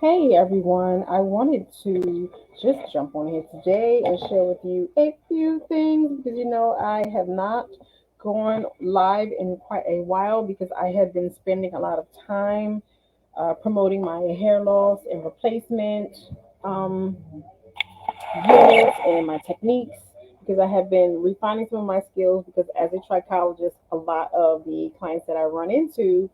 Hey everyone, I wanted to just jump on here today and share with you a few things because I have not gone live in quite a while because I have been spending a lot of time promoting my hair loss and replacement um, units and my techniques because I have been refining some of my skills because as a trichologist, a lot of the clients that I run into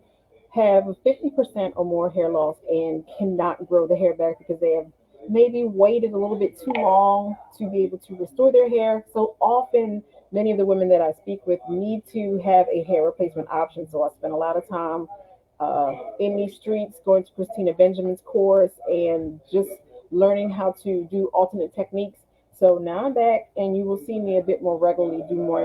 have 50% or more hair loss and cannot grow the hair back because they have maybe waited a little bit too long to be able to restore their hair. So often, many of the women that I speak with need to have a hair replacement option. So I spend a lot of time in these streets going to Christina Benjamin's course and just learning how to do alternate techniques. So now I'm back, and you will see me a bit more regularly do more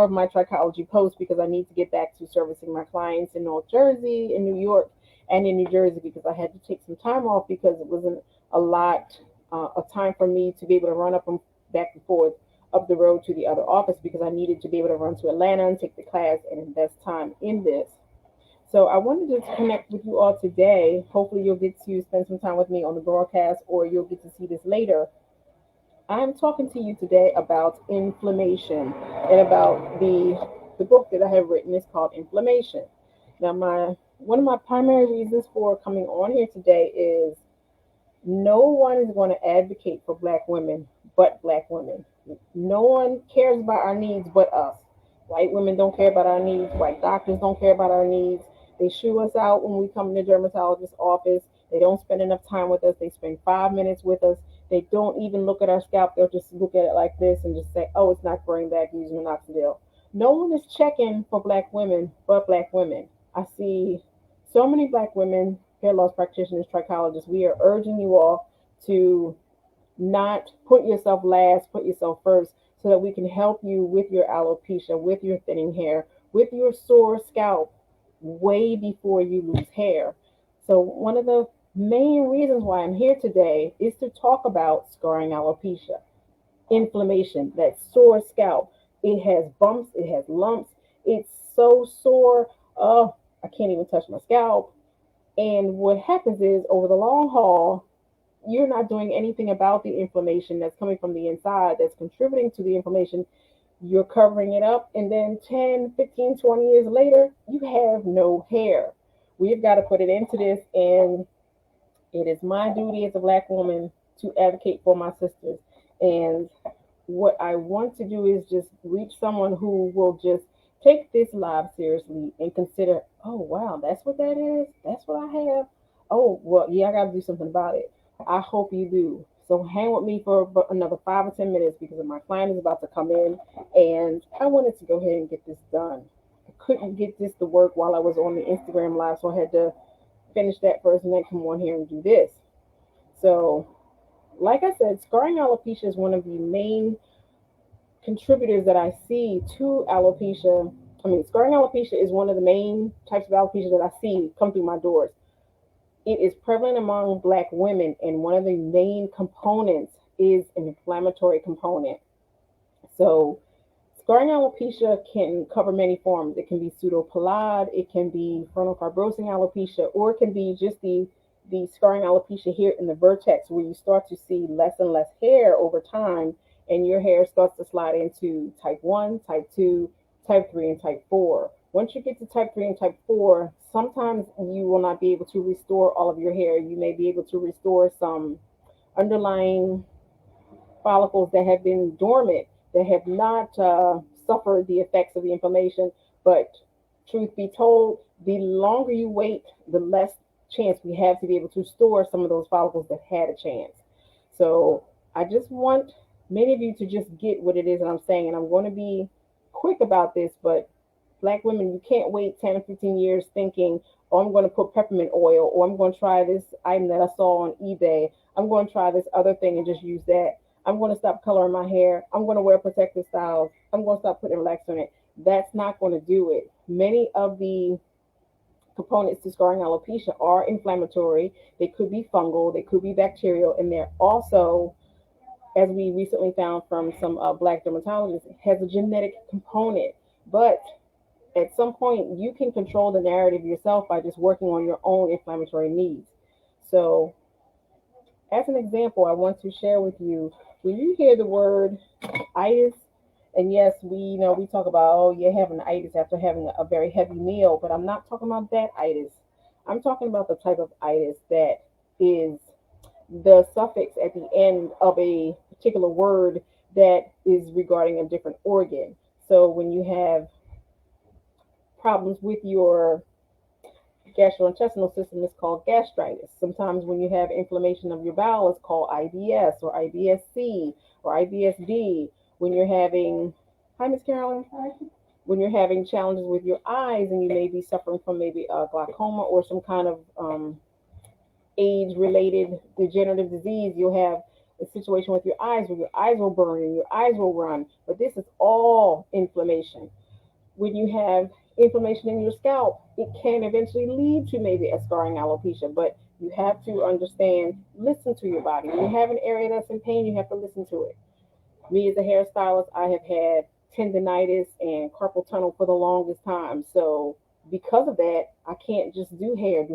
of my trichology posts because I need to get back to servicing my clients in North Jersey, in New York, and in New Jersey because I had to take some time off because it wasn't a lot of time for me to be able to run up and back and forth up the road to the other office because I needed to be able to run to Atlanta and take the class and invest time in this. So I wanted to connect with you all today. Hopefully you'll get to spend some time with me on the broadcast or you'll get to see this later. I'm talking to you today about inflammation and about the book that I have written is called Inflammation. Now my one of my primary reasons for coming on here today is no one is going to advocate for black women but black women. No one cares about our needs but us. White women don't care about our needs. White doctors don't care about our needs. They shoo us out when we come in the dermatologist's office. They don't spend enough time with us. They spend 5 minutes with us. They don't even look at our scalp. They'll just look at it like this and just say, oh, it's not growing back, use minoxidil. No one is checking for black women but black women. I see so many black women, hair loss practitioners, trichologists. We are urging you all to not put yourself last, put yourself first, so that we can help you with your alopecia, with your thinning hair, with your sore scalp way before you lose hair. So, one of the main reasons why I'm here today is to talk about scarring alopecia, inflammation, that sore scalp. It has bumps, it has lumps, it's so sore. Oh, I can't even touch my scalp. And what happens is, over the long haul, you're not doing anything about the inflammation that's coming from the inside that's contributing to the inflammation. You're covering it up, and then 10, 15, 20 years later, you have no hair. We've got to put it into this, and it is my duty as a black woman to advocate for my sisters. And what I want to do is just reach someone who will just take this live seriously and consider, oh, wow, that's what that is. That's what I have. Oh, well, yeah, I got to do something about it. I hope you do. So hang with me for another 5 or 10 minutes because my client is about to come in and I wanted to go ahead and get this done. I couldn't get this to work while I was on the Instagram live, so I had to finish that first and then come on here and do this. So, like I said, scarring alopecia is one of the main contributors that I see to alopecia. I mean, scarring alopecia is one of the main types of alopecia that I see come through my doors. It is prevalent among black women, and one of the main components is an inflammatory component. So, scarring alopecia can cover many forms. It can be pseudopelade, it can be frontal fibrosing alopecia, or it can be just the scarring alopecia here in the vertex where you start to see less and less hair over time and your hair starts to slide into type 1, type 2, type 3, and type 4. Once you get to type 3 and type 4, sometimes you will not be able to restore all of your hair. You may be able to restore some underlying follicles that have been dormant, that have not suffered the effects of the inflammation. But truth be told, the longer you wait, the less chance we have to be able to store some of those follicles that had a chance. So I just want many of you to just get what it is that I'm saying. And I'm going to be quick about this, but black women, you can't wait 10 or 15 years thinking, oh, I'm going to put peppermint oil, or I'm going to try this item that I saw on eBay. I'm going to try this other thing and just use that. I'm going to stop coloring my hair. I'm going to wear protective styles. I'm going to stop putting relaxer in it. That's not going to do it. Many of the components to scarring alopecia are inflammatory. They could be fungal, they could be bacterial, and they're also, as we recently found from some black dermatologists, has a genetic component. But at some point, you can control the narrative yourself by just working on your own inflammatory needs. So, as an example, I want to share with you when you hear the word itis, and yes, we talk about, oh, you're having itis after having a very heavy meal, but I'm not talking about that itis. I'm talking about the type of itis that is the suffix at the end of a particular word that is regarding a different organ. So when you have problems with your gastrointestinal system, it's called gastritis. Sometimes when you have inflammation of your bowel, it's called IBS or IBS-C or IBS-D. When you're having, hi, Miss Carolyn. Hi. When you're having challenges with your eyes and you may be suffering from maybe a glaucoma or some kind of age-related degenerative disease, you'll have a situation with your eyes where your eyes will burn and your eyes will run. But this is all inflammation. When you have inflammation in your scalp, it can eventually lead to maybe a scarring alopecia. But you have to understand, listen to your body. When you have an area that's in pain, you have to listen to it. Me as a hairstylist, I have had tendonitis and carpal tunnel for the longest time. So because of that, I can't just do hair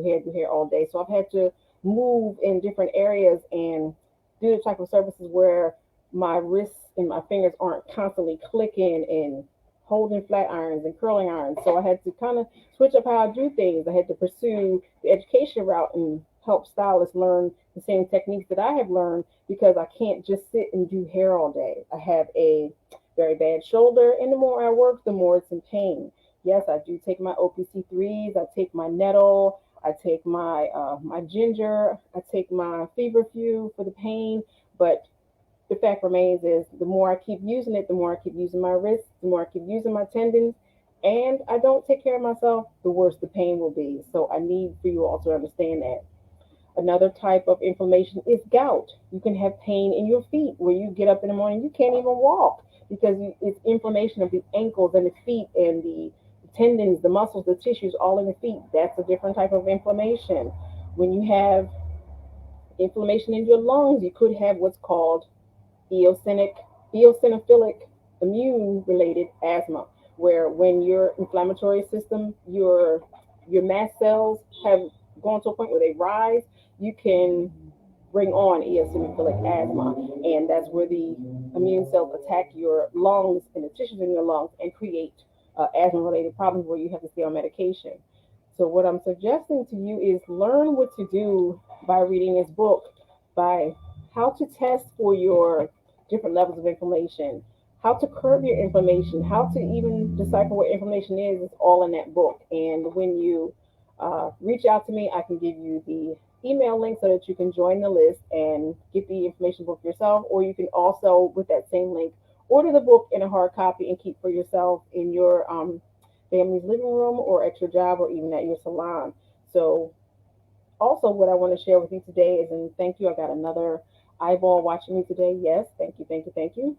all day. So I've had to move in different areas and do the type of services where my wrists and my fingers aren't constantly clicking and holding flat irons and curling irons. So I had to kind of switch up how I do things. I had to pursue the education route and help stylists learn the same techniques that I have learned because I can't just sit and do hair all day. I have a very bad shoulder, and the more I work, the more it's in pain. Yes, I do take my OPC3s, I take my nettle, I take my ginger, I take my feverfew for the pain, but the fact remains is the more I keep using it, the more I keep using my wrists, the more I keep using my tendons, and I don't take care of myself, the worse the pain will be. So I need for you all to understand that. Another type of inflammation is gout. You can have pain in your feet where you get up in the morning, you can't even walk because it's inflammation of the ankles and the feet and the tendons, the muscles, the tissues, all in the feet. That's a different type of inflammation. When you have inflammation in your lungs, you could have what's called eosinophilic immune related asthma, where when your inflammatory system, your mast cells have gone to a point where they rise, you can bring on eosinophilic asthma. And that's where the immune cells attack your lungs and the tissues in your lungs and create asthma related problems where you have to stay on medication. So, what I'm suggesting to you is learn what to do by reading this book, by how to test for your different levels of inflammation, how to curb your inflammation, how to even decipher what inflammation is all in that book. And when you reach out to me, I can give you the email link so that you can join the list and get the information book yourself, or you can also, with that same link, order the book in a hard copy and keep for yourself in your family's living room or at your job or even at your salon. So also what I want to share with you today is, and thank you, I got another eyeball watching me today. Yes, thank you, thank you, thank you.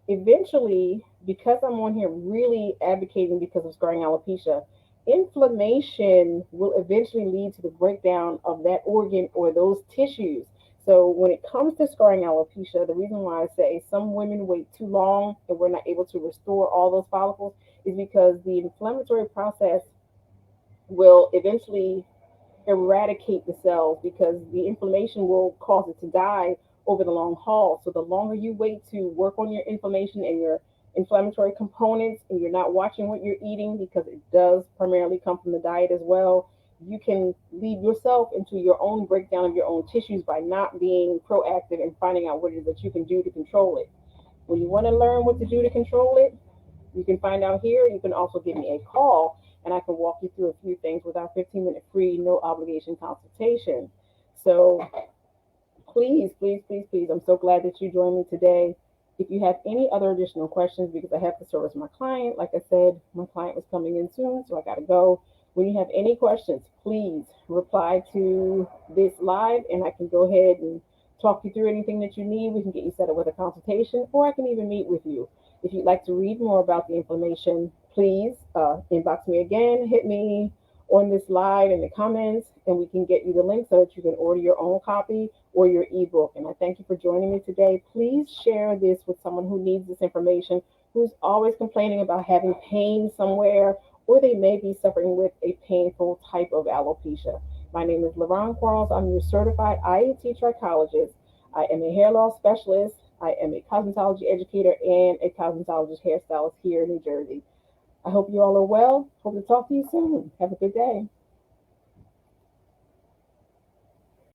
Eventually, because I'm on here really advocating because of scarring alopecia, inflammation will eventually lead to the breakdown of that organ or those tissues. So when it comes to scarring alopecia, the reason why I say some women wait too long and we're not able to restore all those follicles is because the inflammatory process will eventually eradicate the cells because the inflammation will cause it to die over the long haul. So the longer you wait to work on your inflammation and your inflammatory components and you're not watching what you're eating because it does primarily come from the diet as well, you can lead yourself into your own breakdown of your own tissues by not being proactive and finding out what it is that you can do to control it. When you want to learn what to do to control it, you can find out here. You can also give me a call and I can walk you through a few things with our 15-minute free, no obligation consultation. So please, please, please, please, I'm so glad that you joined me today. If you have any other additional questions, because I have to service my client, like I said, my client was coming in soon, so I got to go. When you have any questions, please reply to this live and I can go ahead and talk you through anything that you need. We can get you set up with a consultation, or I can even meet with you. If you'd like to read more about the inflammation, please inbox me again, hit me on this live in the comments, and we can get you the link so that you can order your own copy or your ebook. And I thank you for joining me today. Please share this with someone who needs this information, who's always complaining about having pain somewhere, or they may be suffering with a painful type of alopecia. My name is LaRon Quarles. I'm your certified IAT trichologist. I am a hair loss specialist. I am a cosmetology educator and a cosmetologist hairstylist here in New Jersey. I hope you all are well. Hope to talk to you soon. Have a good day.